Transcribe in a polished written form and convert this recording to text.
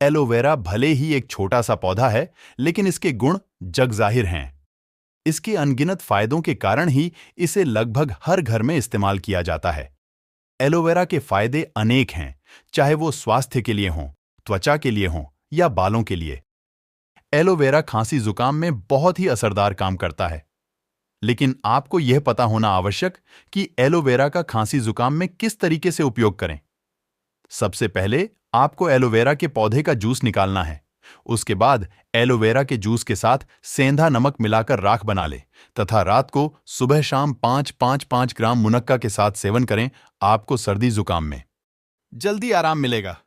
Aloe vera भले ही एक छोटा सा पौधा है, लेकिन इसके गुण जगजाहिर हैं। इसके अनगिनत फायदों के कारण ही इसे लगभग हर घर में इस्तेमाल किया जाता है। एलोवेरा के फायदे अनेक हैं, चाहे वो स्वास्थ्य के लिए हों, त्वचा के लिए हों या बालों के लिए। एलोवेरा खांसी जुकाम में बहुत ही असरदार काम करता है। लेकिन आपको यह पता होना आवश्यक कि एलोवेरा का खांसी जुकाम में किस तरीके से उपयोग करें। सबसे पहले आपको एलोवेरा के पौधे का जूस निकालना है। उसके बाद एलोवेरा के जूस के साथ सेंधा नमक मिलाकर राख बना लें तथा रात को सुबह शाम 5-5-5 ग्राम मुनक्का के साथ सेवन करें। आपको सर्दी जुकाम में जल्दी आराम मिलेगा।